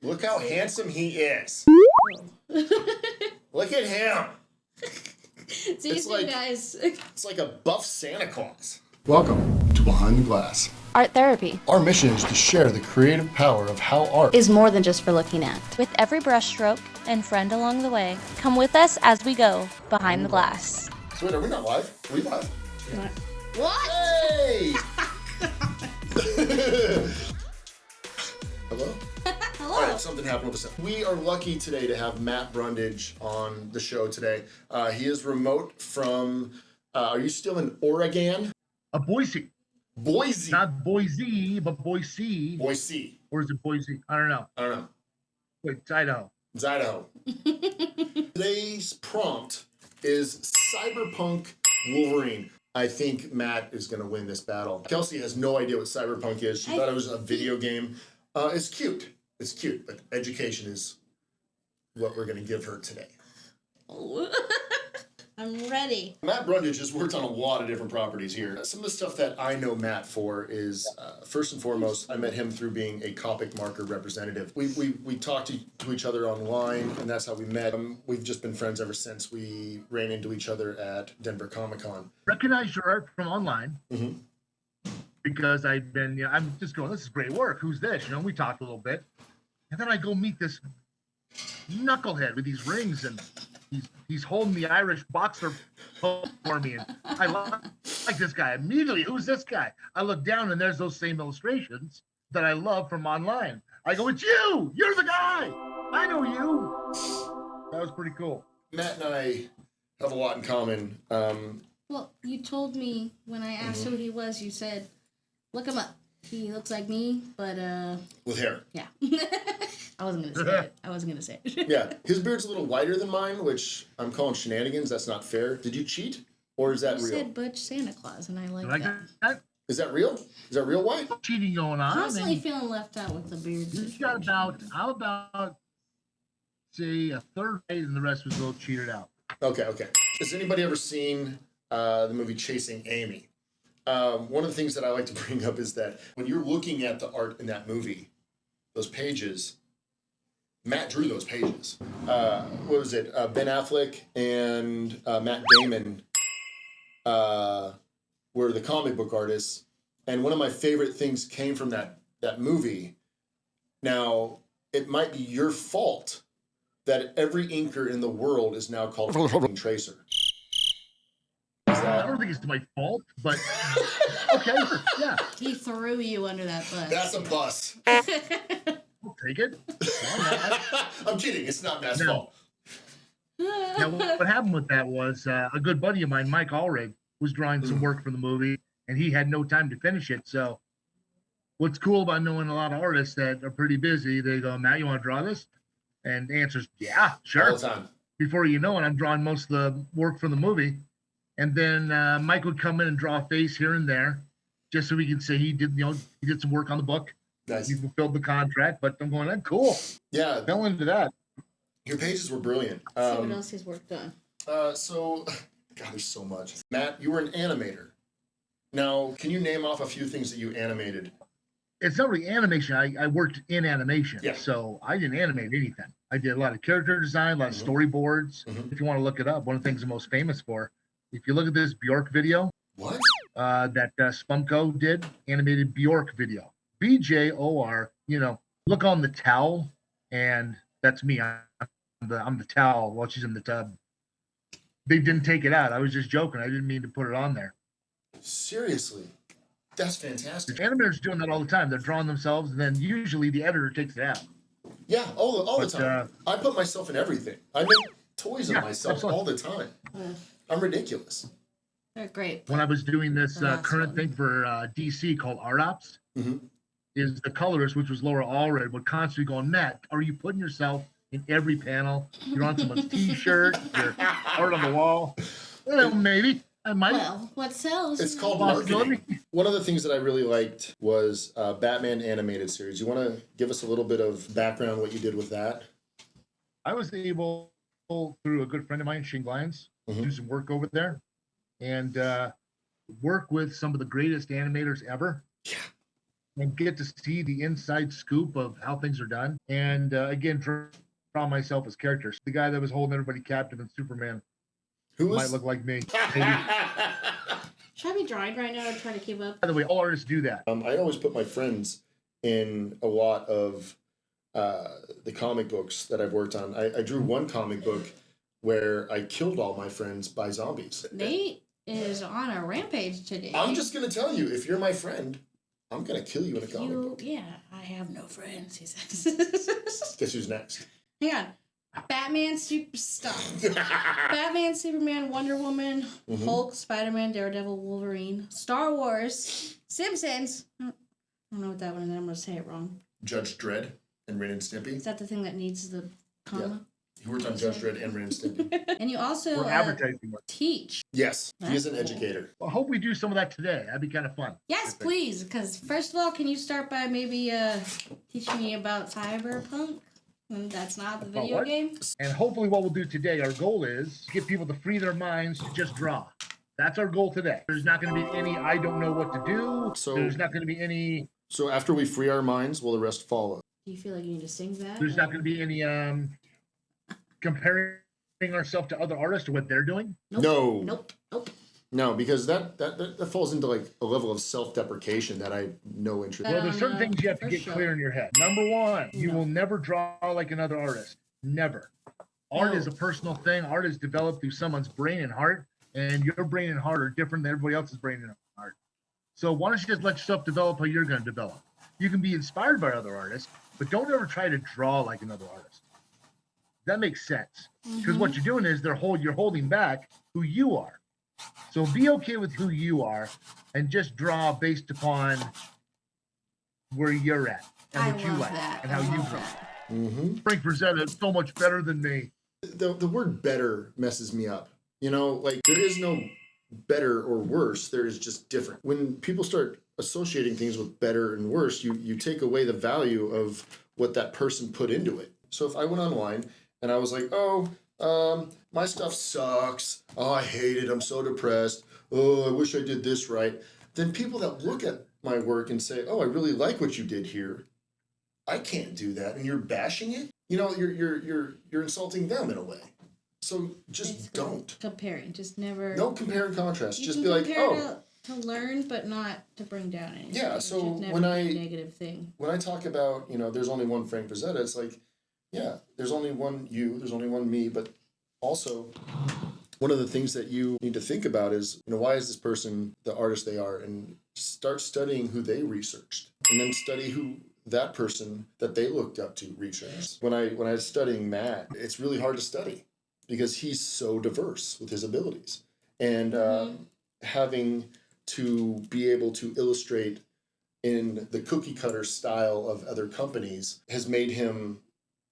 Look how handsome he is. Look at him. See you soon, guys. It's like a buff Santa Claus. Welcome to Behind the Glass. Art therapy Our mission is to share the creative power of how art is more than just for looking at. With every brushstroke and friend along the way, come with us as we go behind the glass. So wait, are we not live? Are we live? Yeah. What? Hey! Hello? Hello. All right, something happened with us. We are lucky today to have Matt Brundage on the show today. He is remote from, are you still in Oregon? Boise. Boise. Not Boise, but Boise. Boise. Or is it Boise? I don't know. Wait, it's Idaho. It's Idaho. Today's prompt is Cyberpunk Wolverine. I think Matt is going to win this battle. Kelsey has no idea what Cyberpunk is. She thought it was a video game. It's cute. It's cute, but education is what we're going to give her today. I'm ready. Matt Brundage has worked on a lot of different properties here. Some of the stuff that I know Matt for is, first and foremost, I met him through being a Copic Marker representative. We talked to each other online, and that's how we met. We've just been friends ever since we ran into each other at Denver Comic Con. Recognized your art from online because I've been, I'm just going, this is great work. Who's this? We talked a little bit. And then I go meet this knucklehead with these rings, and he's holding the Irish boxer for me, and I like this guy immediately. Who's this guy? I look down, and there's those same illustrations that I love from online. I go, it's you! You're the guy! I know you! That was pretty cool. Matt and I have a lot in common. Well, you told me when I asked who he was, you said, look him up. He looks like me, but with hair. Yeah. I wasn't gonna say it. Yeah, his beard's a little whiter than mine, which I'm calling shenanigans. That's not fair. Did you cheat, or is that you real? said Butch Santa Claus, and I like that. Is that real? Is that real white? Cheating going on. Constantly feeling left out with the beard. He's got about say a third right, and the rest was a little cheated out. Okay. Has anybody ever seen the movie Chasing Amy? One of the things that I like to bring up is that when you're looking at the art in that movie, those pages, Matt drew those pages. What was it? Ben Affleck and Matt Damon were the comic book artists. And one of my favorite things came from that movie. Now, it might be your fault that every inker in the world is now called Tracer. I don't think it's my fault, but okay, yeah. He threw you under that bus. That's a bus. I'll take it. I'm kidding. It's not Matt's fault. Now, what happened with that was a good buddy of mine, Mike Allred, was drawing some work for the movie, and he had no time to finish it. So what's cool about knowing a lot of artists that are pretty busy, they go, Matt, you want to draw this? And the answer is, yeah, sure. All the time. Before you know it, I'm drawing most of the work for the movie. And then Mike would come in and draw a face here and there, just so we can say he did some work on the book. Nice. He fulfilled the contract. But I'm going, cool. Yeah, fell into that. Your pages were brilliant. See what else he's worked on. So, God, there's so much. Matt, you were an animator. Now, can you name off a few things that you animated? It's not really animation. I worked in animation. Yeah. So I didn't animate anything. I did a lot of character design, a lot of storyboards. If you want to look it up, one of the things I'm most famous for. If you look at this Bjork video, what that Spunko did, animated Bjork video, BJOR. Look on the towel, and that's me. I'm the towel while she's in the tub. They didn't take it out. I was just joking. I didn't mean to put it on there. Seriously, that's fantastic. The animators doing that all the time. They're drawing themselves, and then usually the editor takes it out. Yeah, all the time. I put myself in everything. I make toys of myself all the time. I'm ridiculous. They're great. When I was doing this current thing for DC called Art Ops, is the colorist, which was Laura Allred, would constantly go, Matt, are you putting yourself in every panel? You're on someone's T-shirt, you're art on the wall. Well, maybe. I might. Well, what sells? It's called marketing. One of the things that I really liked was Batman animated series. You want to give us a little bit of background what you did with that? I was able, through a good friend of mine, Shane Lyons, do some work over there and work with some of the greatest animators ever. Yeah. and get to see the inside scoop of how things are done. And again, draw myself as characters. The guy that was holding everybody captive in Superman Who might was? look like me. Maybe. Should I be drawing right now to try to keep up? By the way, all artists do that. I always put my friends in a lot of the comic books that I've worked on. I drew one comic book where I killed all my friends by zombies. Nate is on a rampage today. I'm just gonna tell you, if you're my friend, I'm gonna kill you in a comic book. Yeah, I have no friends, he says. Guess who's next? Hang on. Batman, Superstar. Batman, Superman, Wonder Woman, Hulk, Spider-Man, Daredevil, Wolverine, Star Wars, Simpsons. I don't know what that one is. I'm going to say it wrong. Judge Dredd and Ren and Stimpy. Is that the thing that needs the comma? He worked on Judge Dredd and Ren and Stimpy. And you also We're advertising. teach. Yes, he is an That's cool. educator. I hope we do some of that today. That'd be kind of fun. Yes, please. Because first of all, can you start by maybe teaching me about Cyberpunk? That's not the video what? game. And hopefully what we'll do today, our goal is get people to free their minds to just draw. That's our goal today. There's not going to be any, I don't know what to do. So- there's not going to be any, So after we free our minds, will the rest follow? Do you feel like you need to sing that? there's not going to be any comparing ourselves to other artists or what they're doing. No. Nope. No, because that falls into like a level of self-deprecation that I have no interest Well, in. there's certain things you have to for get sure. clear in your head. Number one, you No. will never draw like another artist. Never. Art No. is a personal thing. Art is developed through someone's brain and heart, and your brain and heart are different than everybody else's brain and heart. So why don't you just let yourself develop how you're going to develop? You can be inspired by other artists, but don't ever try to draw like another artist. That makes sense. Because what you're doing is you're holding back who you are. So be okay with who you are and just draw based upon where you're at and I what you love like that. and how I you love draw. that. Frank Frazetta is so much better than me. The word better messes me up. You know, like there is no better or worse. There is just different. When people start associating things with better and worse, you take away the value of what that person put into it. So if I went online and I was like, my stuff sucks. Oh, I hate it. I'm so depressed. Oh, I wish I did this right. Then people that look at my work and say, oh, I really like what you did here. I can't do that. And you're bashing it. You know, you're insulting them in a way. So just Basically, don't. comparing. Just never. No compare and contrast. You Just can be like, compare oh, to learn, but not to bring down anything. Yeah, It so should never when be I- a negative thing. when I talk about, you know, there's only one Frank Frazetta, it's like, yeah, there's only one you, there's only one me, but also one of the things that you need to think about is, you know, why is this person the artist they are? And start studying who they researched, and then study who that person that they looked up to researched. When I was studying Matt, it's really hard to study because he's so diverse with his abilities. And having to be able to illustrate in the cookie cutter style of other companies has made him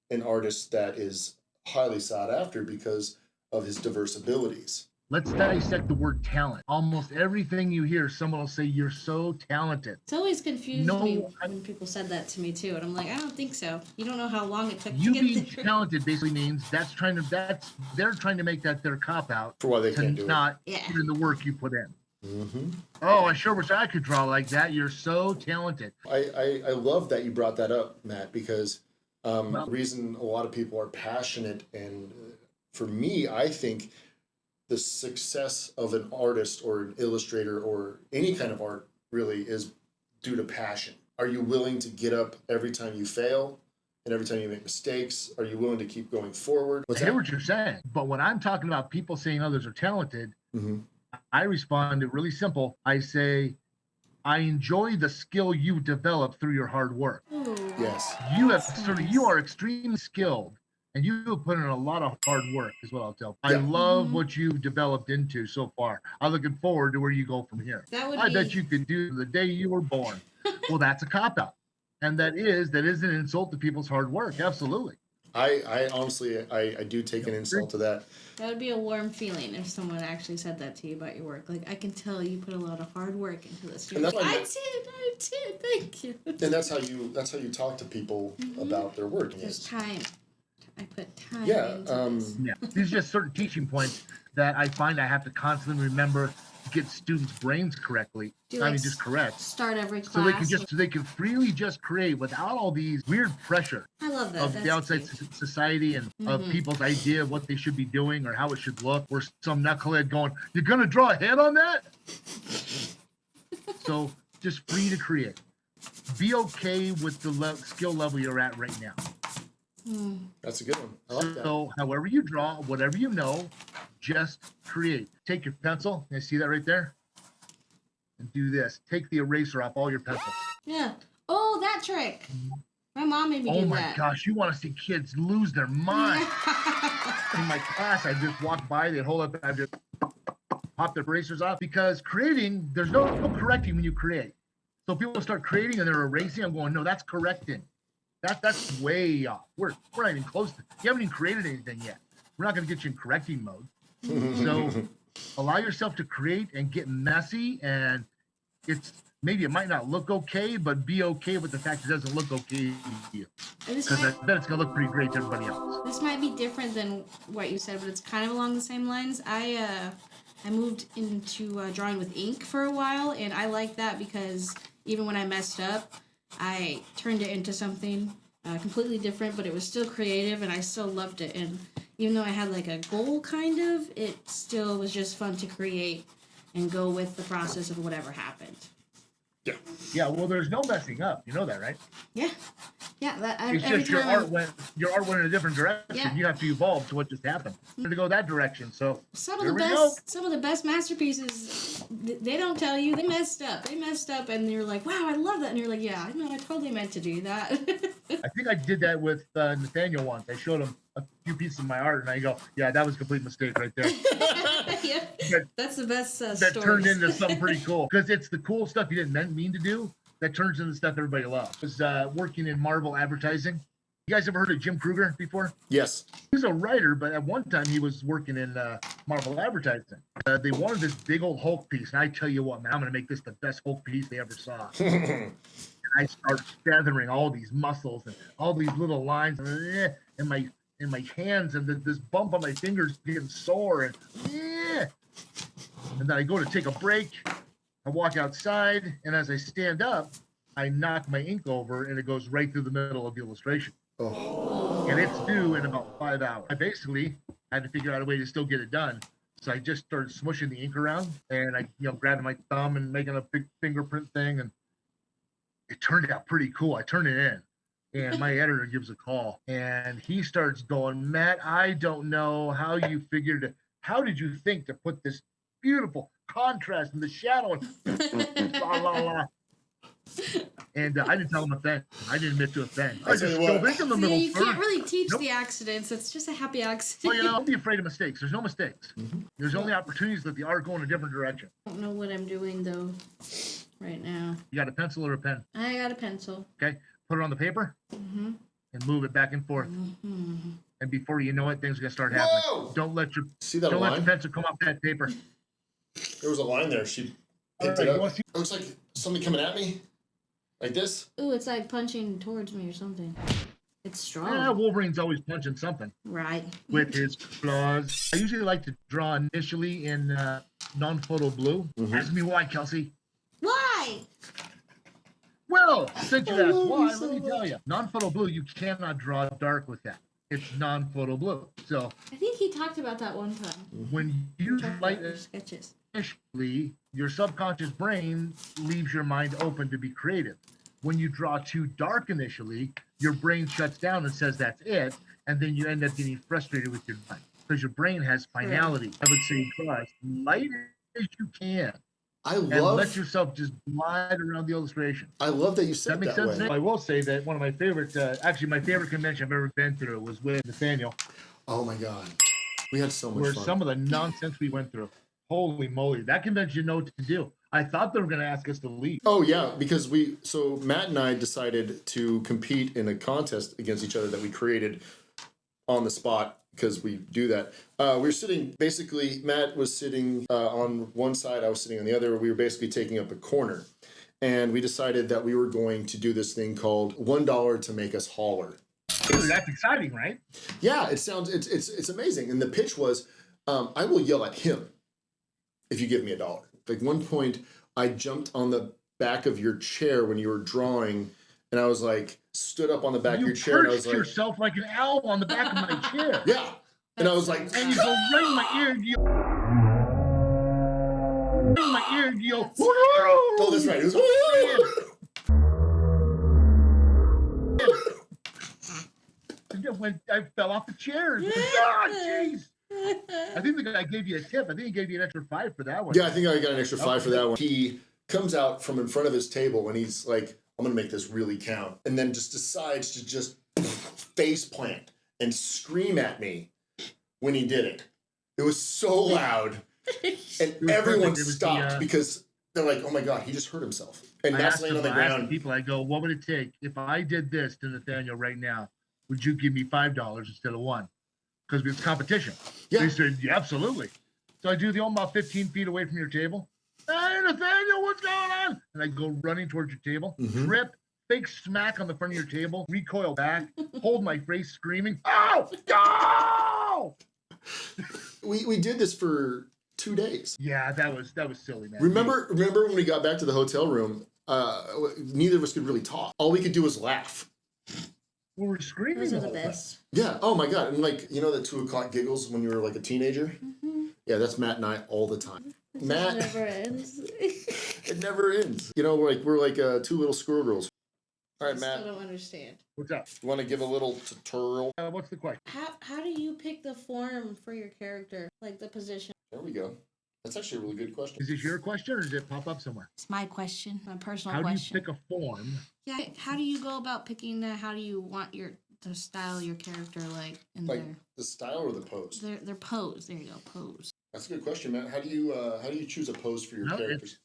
an artist that is highly sought after because of his diverse abilities. Let's dissect the word talent. Almost everything you hear, someone will say, you're so talented. It's always confused No, me when people said that to me too, and I'm like, I don't think so. You don't know how long it took You to being get there. talented basically means they're trying to make that their cop out For why they to can't do not Yeah. put in the work you put in. it. Mm-hmm. Oh, I sure wish I could draw like that. You're so talented. I love that you brought that up, Matt, because Well- the reason a lot of people are passionate, and for me, I think the success of an artist or an illustrator or any kind of art really is due to passion. Are you willing to get up every time you fail and every time you make mistakes? Are you willing to keep going forward? I hear what you're saying. But when I'm talking about people saying others are talented, Mm-hmm. I respond to really simple. I say, I enjoy the skill you developed through your hard work. Ooh, Yes. You have that's sort of, nice. you are extremely skilled and you have put in a lot of hard work is what I'll tell. I Yeah. love Mhm. what you've developed into so far. I'm looking forward to where you go from here. That would I be. bet you could do the day you were born. Well, that's a cop out. And that is an insult to people's hard work. Absolutely. I honestly, I do take an insult to that. That would be a warm feeling if someone actually said that to you about your work. Like, I can tell you put a lot of hard work into this. You're And that's like, why I did, thank you. And that's how you talk to people about their work. There's Is time. I put time Yeah, into this. Yeah. These are just certain teaching points that I find I have to constantly remember get students' brains correctly. Just correct. Start every class. So they can freely just create without all these weird pressure I love that. of That's the outside cute. society and of people's idea of what they should be doing or how it should look. Or some knucklehead going, "You're gonna draw a head on that?" So just free to create. Be okay with the skill level you're at right now. That's a good one. I like that. So however you draw, whatever you know, just create. Take your pencil. You see that right there? And do this. Take the eraser off all your pencils. Yeah. Oh, that trick. My mom made me do that. Oh my gosh, you want to see kids lose their mind. In my class, I just walk by, they'd hold up, I just pop their erasers off because creating, there's no correcting when you create. So people start creating and they're erasing. I'm going, no, that's correcting. That's way off. We're not even close to. You haven't even created anything yet. We're not going to get you in correcting mode. So allow yourself to create and get messy. And maybe it might not look okay, but be okay with the fact it doesn't look okay to you. Because I bet it's going to look pretty great to everybody else. This might be different than what you said, but it's kind of along the same lines. I moved into drawing with ink for a while, and I like that because even when I messed up, I turned it into something completely different, but it was still creative, and I still loved it. And even though I had like a goal, kind of, it still was just fun to create and go with the process of whatever happened. Yeah. Yeah, well, there's no messing up. You know that, right? Yeah. Yeah. It's Every just your time art went in a different direction. Yeah. You have to evolve to what just happened. To go that direction. So some of the best masterpieces, they don't tell you they messed up. And you're like, wow, I love that. And you're like, yeah, I know, I totally meant to do that. I think I did that with Nathaniel once. I showed him a few pieces of my art, and I go, yeah, that was a complete mistake right there. Yeah. That's the best that stories. turned into something pretty cool because it's the cool stuff you didn't mean to do that turns into stuff everybody loves. I was working in Marvel advertising. You guys ever heard of Jim Kruger before? Yes. He's a writer, but at one time he was working in Marvel advertising. They wanted this big old Hulk piece, and I tell you what, man, I'm going to make this the best Hulk piece they ever saw. And I start feathering all these muscles and all these little lines, and my hands, and this bump on my fingers getting sore, and then I go to take a break. I walk outside, and as I stand up, I knock my ink over, and it goes right through the middle of the illustration. Oh. And it's due in about 5 hours. I basically had to figure out a way to still get it done. So I just started smushing the ink around, and I, grabbing my thumb and making a big fingerprint thing, and it turned out pretty cool. I turned it in, and my editor gives a call, and he starts going, Matt, I don't know how you figured it. How did you think to put this beautiful contrast in the shadow? And la la la. And I didn't tell him a thing. I didn't admit to a thing. I just filled in the middle. You can't really teach the accidents. It's just a happy accident. Well, don't be afraid of mistakes. There's no mistakes. There's only opportunities that the art go in a different direction. I don't know what I'm doing though right now. You got a pencil or a pen? I got a pencil. Okay. Put it on the paper and move it back and forth. And before you know it, things are gonna start happening. Whoa! Don't let your line? pencil come off that paper. There was a line there. She picked it up. It looks like something coming at me. Like this? Ooh, it's like punching towards me or something. It's strong. Yeah, Wolverine's always punching something. Right. With his claws. I usually like to draw initially in non-photo blue. Ask me why, Kelsey. Why? Well, since you asked why, let me tell you. Non-photo blue, you cannot draw dark with that. It's non-photo blue. So I think he talked about that one time. when you light sketches, initially, your subconscious brain leaves your mind open to be creative. When you draw too dark initially, your brain shuts down and says that's it, and then you end up getting frustrated with your mind because your brain has finality. I would say try as light as you can. And let yourself just glide around the illustration. I love that you said that. Makes sense. I will say that one of my favorite, actually my favorite convention I've ever been through was with Nathaniel. Oh my God. We had so much fun. Some of the nonsense we went through. Holy moly. That convention you know what to do. I thought they were going to ask us to leave. Oh yeah, because so Matt and I decided to compete in a contest against each other that we created on the spot. Because we do that. We were sitting, basically, Matt was sitting on one side, I was sitting on the other. We were basically taking up a corner. And we decided that we were going to do this thing called $1 to make us holler. Dude, that's exciting, right? Yeah, it's amazing. And the pitch was, I will yell at him if you give me $1. Like one point, I jumped on the back of your chair when you were drawing, and I was like, stood up on the back of your chair, and I was like, yourself like an owl on the back of my chair. yeah. And I was like, And you go right in my ear, and you. In my ear, and you go. Oh, that's right. It was. When I fell off the chair. Oh, jeez. I think the guy gave you a tip. I think he gave you an extra $5 for that one. Yeah, I think I got an extra $5 for that one. He comes out from in front of his table and he's like, I'm going to make this really count. And then just decides to just face plant and scream at me when he did it. It was so loud. And everyone stopped because they're like, oh my God, he just hurt himself. And Matt's laying on the ground. People, I go, what would it take if I did this to Nathaniel right now? Would you give me $5 instead of $1? Because it's competition. Yeah. They said, yeah, absolutely. So I do the old about 15 feet away from your table. Hey, Nathaniel, what's going on? And I go running towards your table, trip, fake smack on the front of your table, recoil back, hold my face screaming, oh, no! We did this for 2 days. Yeah, that was silly, man. Remember when we got back to the hotel room, neither of us could really talk. All we could do was laugh. We were screaming. Those are the best. Yeah. Oh my God. And like, you know, the 2 o'clock giggles when you were like a teenager? Yeah, that's Matt and I all the time. Matt. It never ends. It never ends. You know, we're like 2 little squirrel girls. All right, Matt. I don't understand. What's up? You want to give a little tutorial? What's the question? How do you pick the form for your character? Like the position? There we go. That's actually a really good question. Is this your question or does it pop up somewhere? It's my question. My personal How question. do you pick a form? Yeah. How do you go about picking that? How do you want to style your character like in Like the style or the pose? their pose? There you go, pose. That's a good question, Matt. How do you choose a pose for your characters?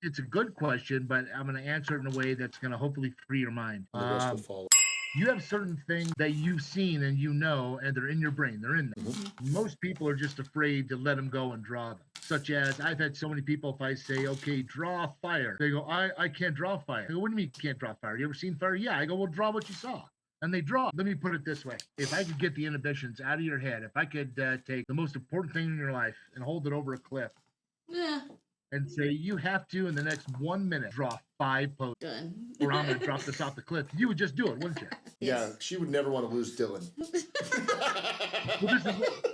It's a good question, but I'm going to answer it in a way that's going to hopefully free your mind. And the rest will follow. You have certain things that you've seen and you know, and they're in your brain. They're in there. Most people are just afraid to let them go and draw them. Such as I've had so many people, if I say, okay, draw fire, they go, I can't draw fire. I go, what do you mean you can't draw fire? You ever seen fire? Yeah. I go, well, draw what you saw. And they draw. Let me put it this way. If I could get the inhibitions out of your head, if I could take the most important thing in your life and hold it over a cliff Yeah. and say, you have to, in the next 1 minute, draw 5 poses. Done. Or I'm going to drop this off the cliff. You would just do it, wouldn't you? Yeah, she would never want to lose Dylan. Well,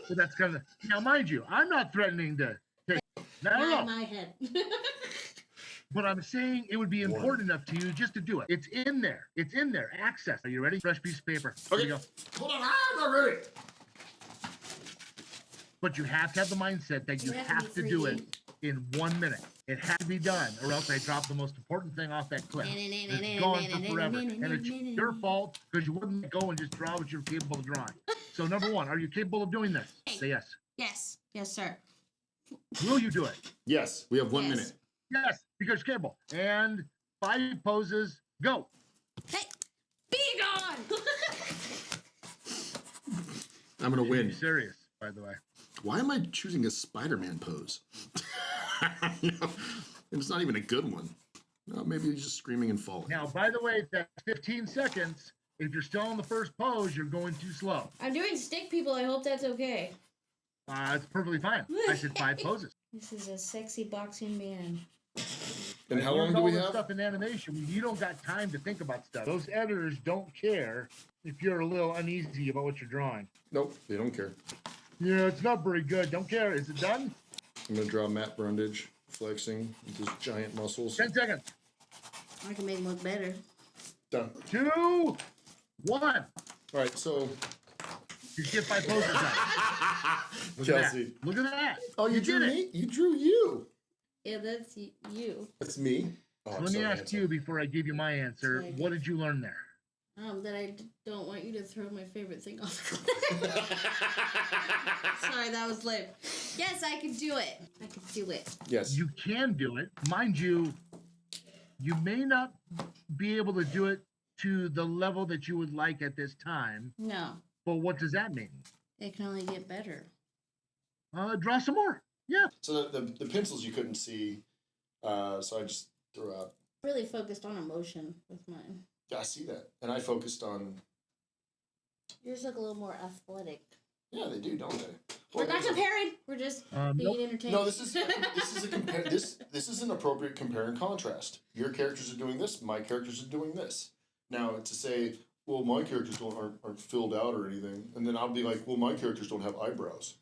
that's kind of, now mind you, I'm not threatening to take, Not in my head. but I'm saying it would be important enough to you just to do it. It's in there. It's in there. Access. Are you ready? Fresh piece of paper. Okay. Here you go. Hold on, I'm not ready. But you have to have the mindset that you have to do it in 1 minute. It has to be done, or else I drop the most important thing off that cliff. It's gone for forever. And it's your fault because you wouldn't go and just draw what you're capable of drawing. So number 1, are you capable of doing this? Say yes. Yes. Yes, sir. Will you do it? Yes, we have 1 minute. Yes, because you're capable. And 5 poses, go. Hey, be gone! I'm gonna Be win. serious, by the way. Why am I choosing a Spider-Man pose? You know, it's not even a good one. No, maybe he's just screaming and falling. Now, by the way, that's 15 seconds. If you're still in the first pose, you're going too slow. I'm doing stick people. I hope that's okay. It's perfectly fine. I said 5 poses. This is a sexy boxing man. And how Here's long do all we this have? Stuff in animation, you don't got time to think about stuff. Those editors don't care if you're a little uneasy about what you're drawing. Nope, they don't care. Yeah, it's not very good. Don't care. Is it done? I'm gonna draw Matt Brundage flexing with his giant muscles. 10 seconds. I can make him look better. Done. 2, 1. All right, so Just get 5 poses done. Look at Chelsea. that. Look at that. Oh, you drew did it. me? You drew you. Yeah, that's you. That's me. Oh, So I'm let me so ask handsome. you before I give you my answer. Okay. What did you learn there? That I don't want you to throw my favorite thing off. Sorry, that was lame. Yes, I can do it. I can do it. Yes. You can do it. Mind you, you may not be able to do it to the level that you would like at this time. No, But what does that mean? it can only get better. Draw some more. Yeah. So the pencils you couldn't see, so I just threw out. Really focused on emotion with mine. Yeah, I see that, and I focused on. Yours look a little more athletic. Yeah, they do, don't they? We're not comparing. We're just being Nope. entertained. No, this is this is an appropriate compare and contrast. Your characters are doing this. My characters are doing this. Now to say, well, my characters aren't filled out or anything, and then I'll be like, well, my characters don't have eyebrows.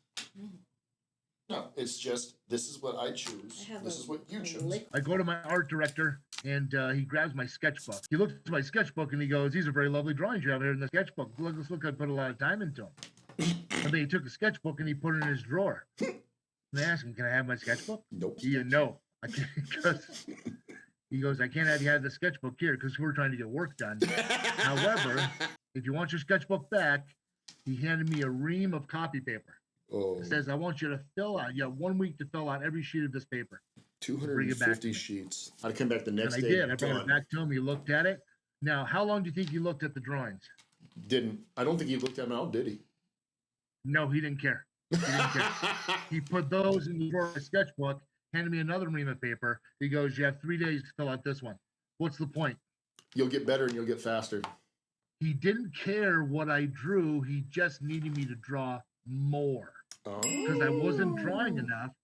No, it's just this is what I choose. This is what you choose. I go to my art director, and he grabs my sketchbook. He looks at my sketchbook, and he goes, "These are very lovely drawings you have here in the sketchbook. Look, I put a lot of time into them." And then he took the sketchbook and he put it in his drawer. And I asked him, "Can I have my sketchbook?" Nope. No, I can't. Because he goes, "I can't have you have the sketchbook here because we're trying to get work done." However, if you want your sketchbook back, he handed me a ream of copy paper. Oh. It says, "I want you to fill out. You have 1 week to fill out every sheet of this paper." 250 sheets. I'd come back the next And I day. did. I brought it back to him. He looked at it. Now, how long do you think he looked at the drawings? Didn't. I don't think he looked at them out, did he? No, he didn't care. He didn't care. He put those in the drawer of the sketchbook, handed me another ream of paper. He goes, "You have 3 days to fill out this one." What's the point? You'll get better and you'll get faster. He didn't care what I drew. He just needed me to draw more Oh. because I wasn't drawing enough.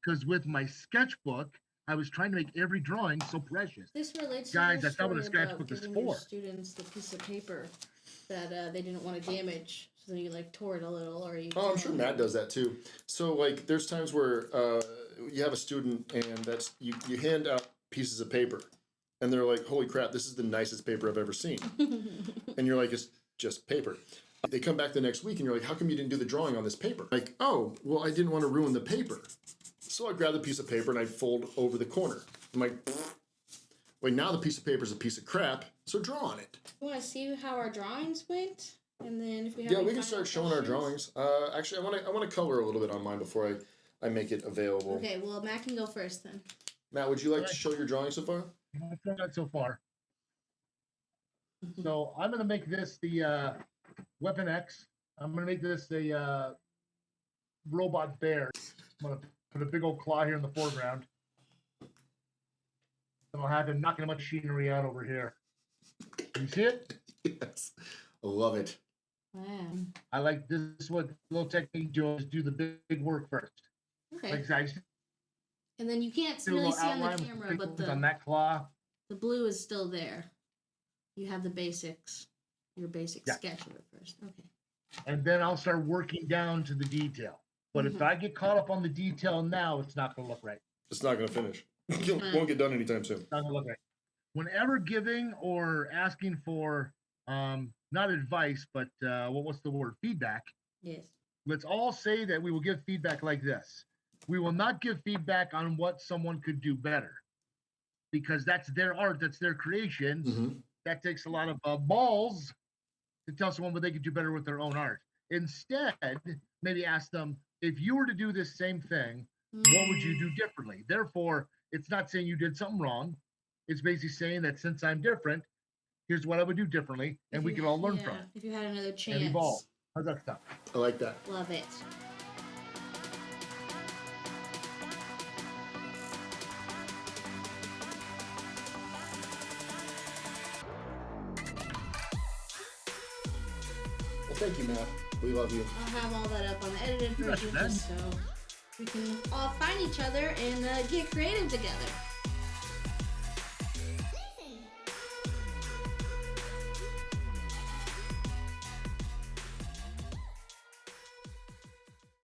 Because with my sketchbook, I was trying to make every drawing so precious. This relates Guys, to that's not what a story about sketchbook is giving your for. students the piece of paper that they didn't want to damage, so you like tore it a little, or you. Oh, I'm sure Matt does that too. So like, there's times where you have a student and that's you hand out pieces of paper, and they're like, "Holy crap, this is the nicest paper I've ever seen," and you're like, "It's just paper." They come back the next week and you're like, "How come you didn't do the drawing on this paper?" Like, "Oh, well, I didn't want to ruin the paper." So I grab the piece of paper and I fold over the corner. I'm like, wait, now the piece of paper is a piece of crap, so draw on it. You want to see how our drawings went, and then if we have Yeah, any we can final start showing our questions? drawings. Actually, I want to color a little bit on mine before I make it available. Okay, well, Matt can go first then. Matt, would you like to show your drawing so far? Not so far. So I'm going to make this the Weapon X. I'm going to make this a robot bear. I'm going to put a big old claw here in the foreground. And I'll have him knocking a bunch of machinery out over here. Can you see it? Yes. I love it. Wow. I like this. Is what little technique do is do the big work first. Okay. Like I just And then you can't do a really little see on the outline with camera, big but ones on the that claw. blue is still there. You have the basics, your basic Yeah. sketch of it first. Okay. And then I'll start working down to the detail. But if I get caught up on the detail now, it's not going to look right. It's not going to finish. It won't get done anytime soon. It's not going to look right. Whenever giving or asking for, not advice, but what's the word? Feedback. Yes. Let's all say that we will give feedback like this. We will not give feedback on what someone could do better, because that's their art, that's their creation. Mm-hmm. That takes a lot of balls to tell someone what they could do better with their own art. Instead, maybe ask them, if you were to do this same thing, what would you do differently? Therefore, it's not saying you did something wrong. It's basically saying that since I'm different, here's what I would do differently, and we can all learn from it If you had another chance. and evolve. How's that stuff? I like that. Love it. Well, thank you, Matt. We love you. I'll have all that up on the edited version That's just so we can all find each other and get creative together.